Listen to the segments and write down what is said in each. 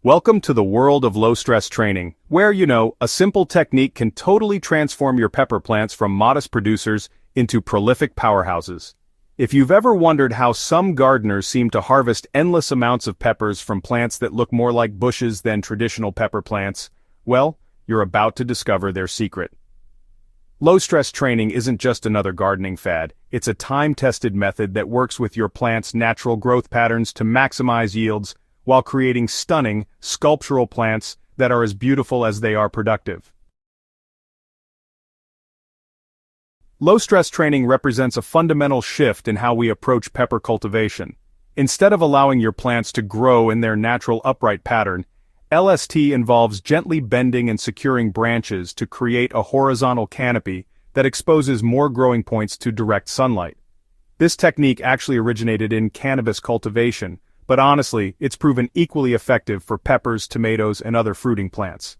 Welcome to the world of low-stress training, where, a simple technique can totally transform your pepper plants from modest producers into prolific powerhouses. If you've ever wondered how some gardeners seem to harvest endless amounts of peppers from plants that look more like bushes than traditional pepper plants, well, you're about to discover their secret. Low-stress training isn't just another gardening fad, it's a time-tested method that works with your plant's natural growth patterns to maximize yields, while creating stunning, sculptural plants that are as beautiful as they are productive. Low-stress training represents a fundamental shift in how we approach pepper cultivation. Instead of allowing your plants to grow in their natural upright pattern, LST involves gently bending and securing branches to create a horizontal canopy that exposes more growing points to direct sunlight. This technique actually originated in cannabis cultivation, but honestly, it's proven equally effective for peppers, tomatoes, and other fruiting plants.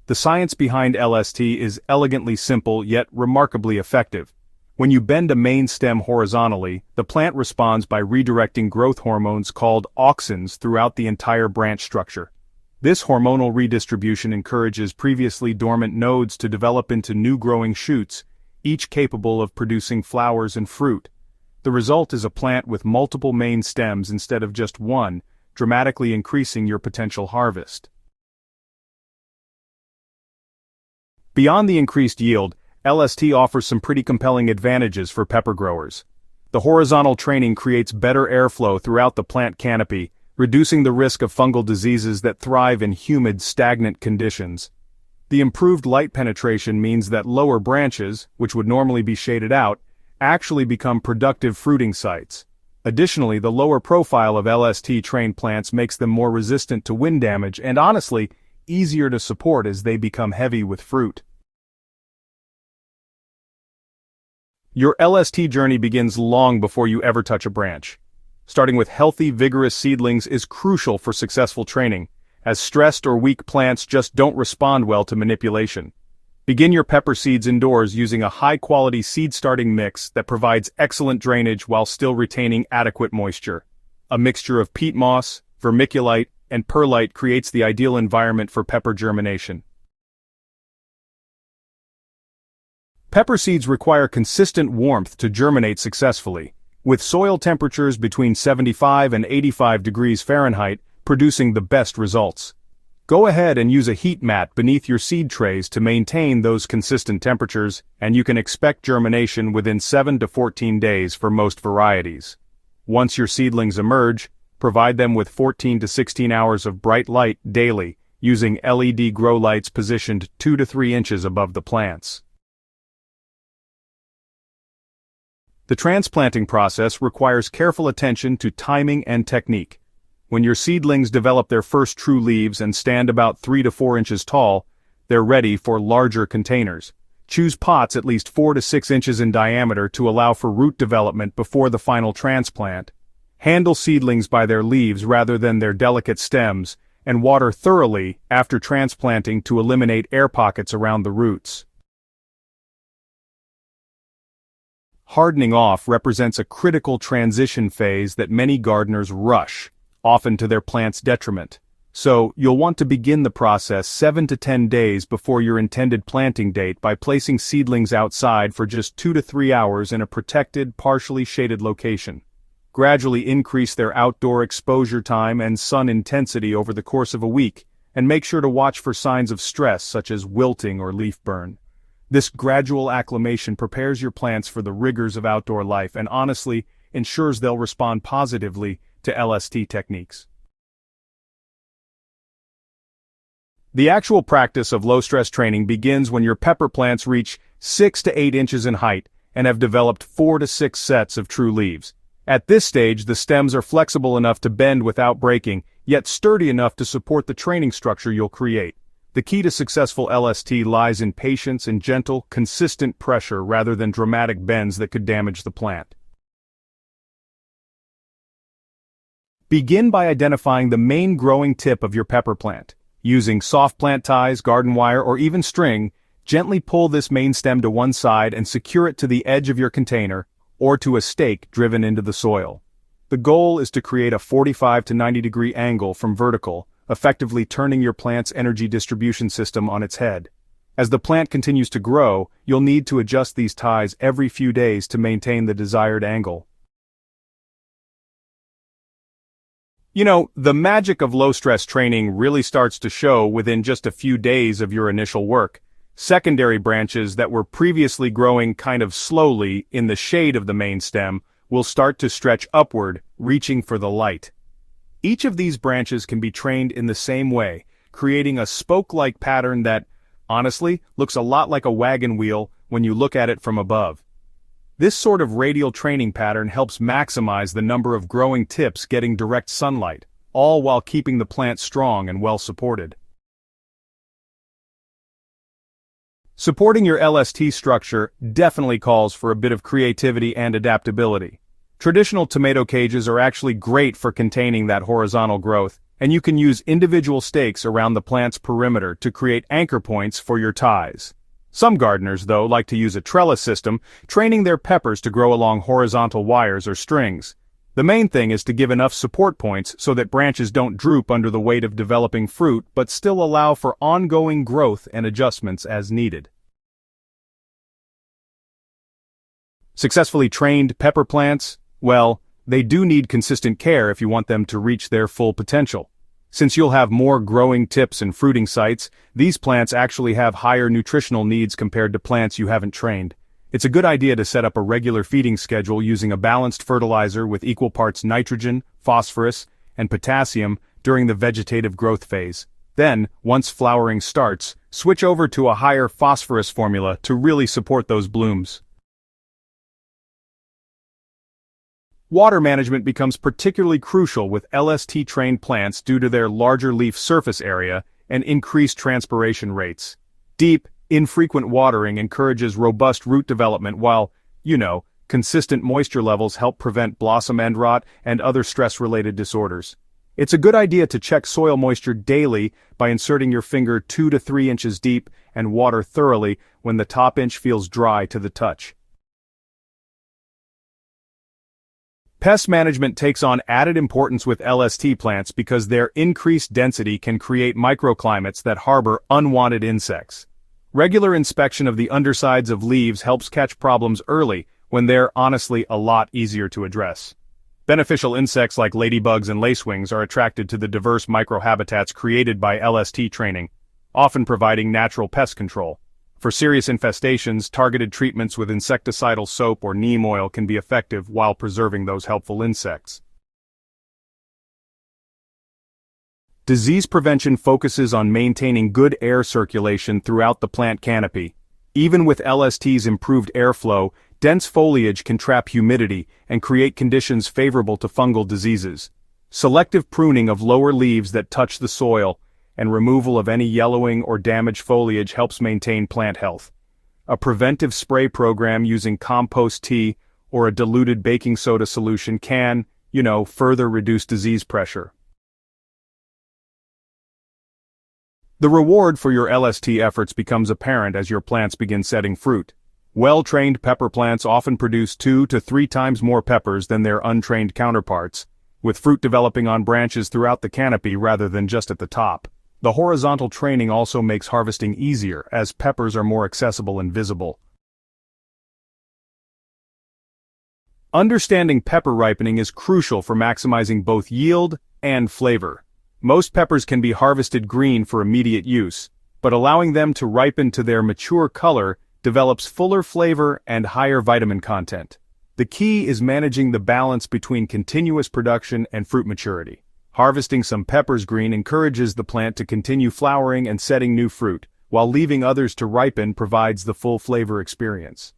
The science behind LST is elegantly simple yet remarkably effective. When you bend a main stem horizontally, the plant responds by redirecting growth hormones called auxins throughout the entire branch structure. This hormonal redistribution encourages previously dormant nodes to develop into new growing shoots, each capable of producing flowers and fruit. The result is a plant with multiple main stems instead of just one, dramatically increasing your potential harvest. Beyond the increased yield, LST offers some pretty compelling advantages for pepper growers. The horizontal training creates better airflow throughout the plant canopy, reducing the risk of fungal diseases that thrive in humid, stagnant conditions. The improved light penetration means that lower branches, which would normally be shaded out, actually become productive fruiting sites. Additionally, the lower profile of LST-trained plants makes them more resistant to wind damage and honestly, easier to support as they become heavy with fruit. Your LST journey begins long before you ever touch a branch. Starting with healthy, vigorous seedlings is crucial for successful training, as stressed or weak plants just don't respond well to manipulation. Begin your pepper seeds indoors using a high-quality seed-starting mix that provides excellent drainage while still retaining adequate moisture. A mixture of peat moss, vermiculite, and perlite creates the ideal environment for pepper germination. Pepper seeds require consistent warmth to germinate successfully, with soil temperatures between 75 and 85 degrees Fahrenheit producing the best results. Go ahead and use a heat mat beneath your seed trays to maintain those consistent temperatures, and you can expect germination within 7 to 14 days for most varieties. Once your seedlings emerge, provide them with 14 to 16 hours of bright light daily, using LED grow lights positioned 2 to 3 inches above the plants. The transplanting process requires careful attention to timing and technique. When your seedlings develop their first true leaves and stand about 3 to 4 inches tall, they're ready for larger containers. Choose pots at least 4 to 6 inches in diameter to allow for root development before the final transplant. Handle seedlings by their leaves rather than their delicate stems, and water thoroughly after transplanting to eliminate air pockets around the roots. Hardening off represents a critical transition phase that many gardeners rush, often to their plant's detriment. So, you'll want to begin the process 7 to 10 days before your intended planting date by placing seedlings outside for just 2 to 3 hours in a protected, partially shaded location. Gradually increase their outdoor exposure time and sun intensity over the course of a week, and make sure to watch for signs of stress such as wilting or leaf burn. This gradual acclimation prepares your plants for the rigors of outdoor life and honestly ensures they'll respond positively to LST techniques. The actual practice of low-stress training begins when your pepper plants reach 6 to 8 inches in height and have developed 4 to 6 sets of true leaves. At this stage, the stems are flexible enough to bend without breaking, yet sturdy enough to support the training structure you'll create. The key to successful LST lies in patience and gentle, consistent pressure rather than dramatic bends that could damage the plant. Begin by identifying the main growing tip of your pepper plant. Using soft plant ties, garden wire, or even string, gently pull this main stem to one side and secure it to the edge of your container, or to a stake driven into the soil. The goal is to create a 45 to 90 degree angle from vertical, effectively turning your plant's energy distribution system on its head. As the plant continues to grow, you'll need to adjust these ties every few days to maintain the desired angle. You know, the magic of low-stress training really starts to show within just a few days of your initial work. Secondary branches that were previously growing kind of slowly in the shade of the main stem will start to stretch upward, reaching for the light. Each of these branches can be trained in the same way, creating a spoke-like pattern that, honestly, looks a lot like a wagon wheel when you look at it from above. This sort of radial training pattern helps maximize the number of growing tips getting direct sunlight, all while keeping the plant strong and well supported. Supporting your LST structure definitely calls for a bit of creativity and adaptability. Traditional tomato cages are actually great for containing that horizontal growth, and you can use individual stakes around the plant's perimeter to create anchor points for your ties. Some gardeners, though, like to use a trellis system, training their peppers to grow along horizontal wires or strings. The main thing is to give enough support points so that branches don't droop under the weight of developing fruit but still allow for ongoing growth and adjustments as needed. Successfully trained pepper plants, well, they do need consistent care if you want them to reach their full potential. Since you'll have more growing tips and fruiting sites, these plants actually have higher nutritional needs compared to plants you haven't trained. It's a good idea to set up a regular feeding schedule using a balanced fertilizer with equal parts nitrogen, phosphorus, and potassium during the vegetative growth phase. Then, once flowering starts, switch over to a higher phosphorus formula to really support those blooms. Water management becomes particularly crucial with LST-trained plants due to their larger leaf surface area and increased transpiration rates. Deep, infrequent watering encourages robust root development while, consistent moisture levels help prevent blossom end rot and other stress-related disorders. It's a good idea to check soil moisture daily by inserting your finger 2 to 3 inches deep and water thoroughly when the top inch feels dry to the touch. Pest management takes on added importance with LST plants because their increased density can create microclimates that harbor unwanted insects. Regular inspection of the undersides of leaves helps catch problems early when they're honestly a lot easier to address. Beneficial insects like ladybugs and lacewings are attracted to the diverse microhabitats created by LST training, often providing natural pest control. For serious infestations, targeted treatments with insecticidal soap or neem oil can be effective while preserving those helpful insects. Disease prevention focuses on maintaining good air circulation throughout the plant canopy. Even with LST's improved airflow, dense foliage can trap humidity and create conditions favorable to fungal diseases. Selective pruning of lower leaves that touch the soil and removal of any yellowing or damaged foliage helps maintain plant health. A preventive spray program using compost tea or a diluted baking soda solution can, further reduce disease pressure. The reward for your LST efforts becomes apparent as your plants begin setting fruit. Well-trained pepper plants often produce 2 to 3 times more peppers than their untrained counterparts, with fruit developing on branches throughout the canopy rather than just at the top. The horizontal training also makes harvesting easier as peppers are more accessible and visible. Understanding pepper ripening is crucial for maximizing both yield and flavor. Most peppers can be harvested green for immediate use, but allowing them to ripen to their mature color develops fuller flavor and higher vitamin content. The key is managing the balance between continuous production and fruit maturity. Harvesting some peppers green encourages the plant to continue flowering and setting new fruit, while leaving others to ripen provides the full flavor experience.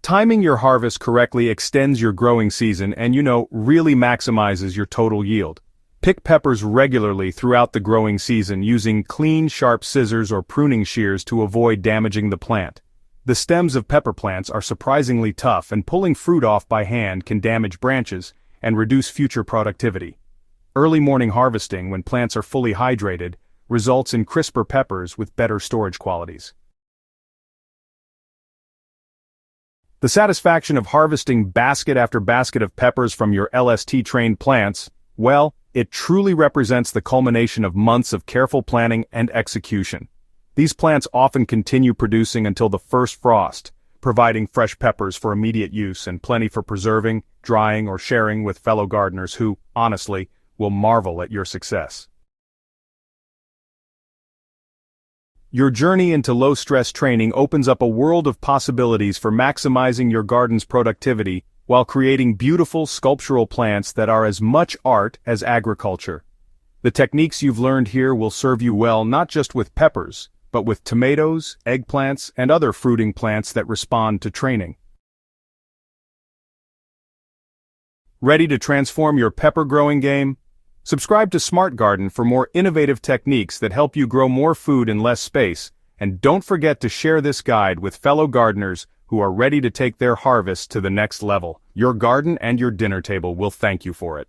Timing your harvest correctly extends your growing season and really maximizes your total yield. Pick peppers regularly throughout the growing season using clean, sharp scissors or pruning shears to avoid damaging the plant. The stems of pepper plants are surprisingly tough, and pulling fruit off by hand can damage branches and reduce future productivity. Early morning harvesting, when plants are fully hydrated, results in crisper peppers with better storage qualities. The satisfaction of harvesting basket after basket of peppers from your LST-trained plants, well, it truly represents the culmination of months of careful planning and execution. These plants often continue producing until the first frost, providing fresh peppers for immediate use and plenty for preserving, drying, or sharing with fellow gardeners who, honestly, will marvel at your success. Your journey into low-stress training opens up a world of possibilities for maximizing your garden's productivity while creating beautiful sculptural plants that are as much art as agriculture. The techniques you've learned here will serve you well not just with peppers, but with tomatoes, eggplants, and other fruiting plants that respond to training. Ready to transform your pepper growing game? Subscribe to Smart Garden for more innovative techniques that help you grow more food in less space, and don't forget to share this guide with fellow gardeners who are ready to take their harvest to the next level. Your garden and your dinner table will thank you for it.